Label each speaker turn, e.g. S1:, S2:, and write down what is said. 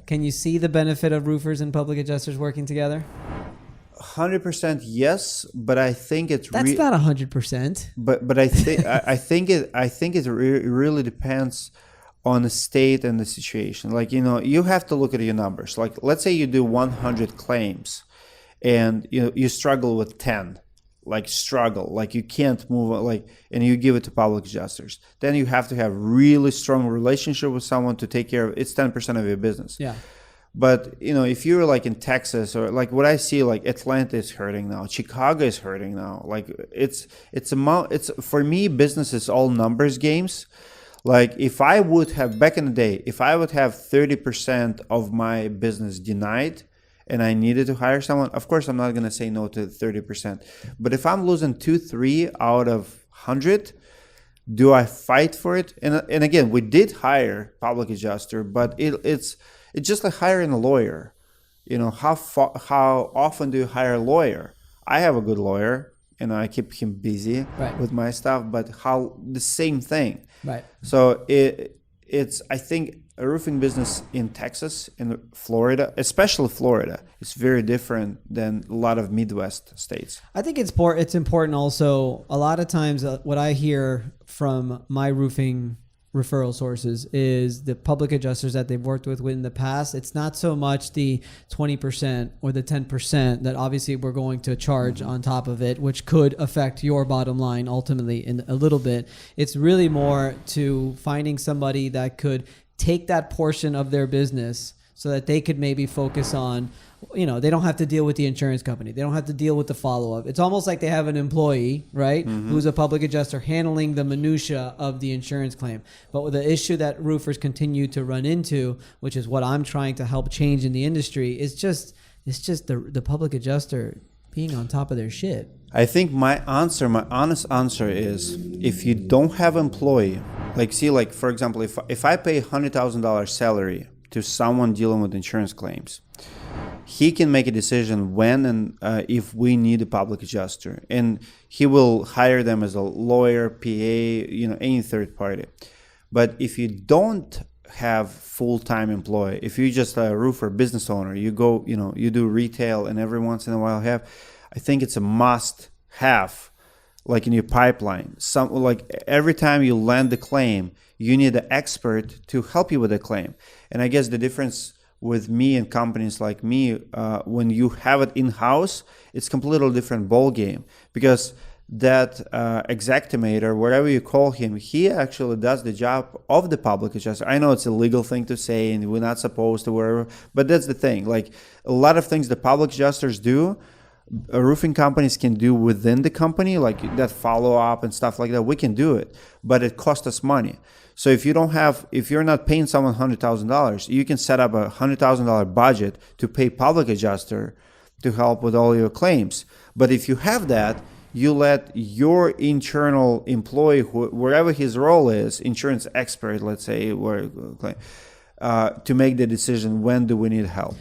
S1: Can you see the benefit of roofers and public adjusters working together?
S2: 100% yes, but I think it's
S1: That's not 100%.
S2: But I think it really depends on the state and the situation. Like, you have to look at your numbers. Like, let's say you do 100 claims and you struggle with 10. Like you can't move, and you give it to public adjusters. Then you have to have really strong relationship with someone to take care of it's 10% of your business.
S1: Yeah.
S2: But if you're like in Texas, or like what I see, like Atlanta is hurting now, Chicago is hurting now. Like it's for me, business is all numbers games. Like if I would have back in the day, if I would have 30% of my business denied and I needed to hire someone, of course I'm not going to say no to 30%. But if I'm losing 2-3 out of 100, do I fight for it? And again, we did hire public adjuster, but it's just like hiring a lawyer. How often do you hire a lawyer? I have a good lawyer, I keep him busy with my stuff, but the same thing.
S1: Right.
S2: So it's I think a roofing business in Texas, in Florida, especially Florida, is very different than a lot of Midwest states.
S1: I think it's important also. A lot of times what I hear from my roofing referral sources is the public adjusters that they've worked with in the past. It's not so much the 20% or the 10% that obviously we're going to charge on top of it, which could affect your bottom line ultimately in a little bit. It's really more to finding somebody that could take that portion of their business so that they could maybe focus on, they don't have to deal with the insurance company. They don't have to deal with the follow-up. It's almost like they have an employee, right, who's a public adjuster handling the minutia of the insurance claim. But with the issue that roofers continue to run into, which is what I'm trying to help change in the industry, it's just the public adjuster being on top of their shit.
S2: I think my honest answer is, if you don't have employee, for example, if I pay $100,000 salary to someone dealing with insurance claims, he can make a decision when and if we need a public adjuster, and he will hire them as a lawyer, PA, any third party. But if you don't have full-time employee, if you're just a roofer business owner, you go, you do retail and every once in a while I think it's a must have, like in your pipeline. Every time you land the claim, you need an expert to help you with the claim. And I guess the difference with me and companies like me, when you have it in-house, it's completely different ball game, because that executimator, wherever you call him, he actually does the job of the public adjuster. I know it's a legal thing to say and we're not supposed to, wherever, but that's the thing. Like a lot of things the public adjusters do, roofing companies can do within the company, like that follow-up and stuff like that. We can do it, but it costs us money. So if you're not paying someone $100,000, you can set up a $100,000 budget to pay public adjuster to help with all your claims. But if you have that, you let your internal employee, wherever his role is, insurance expert, let's say, to make the decision when do we need help.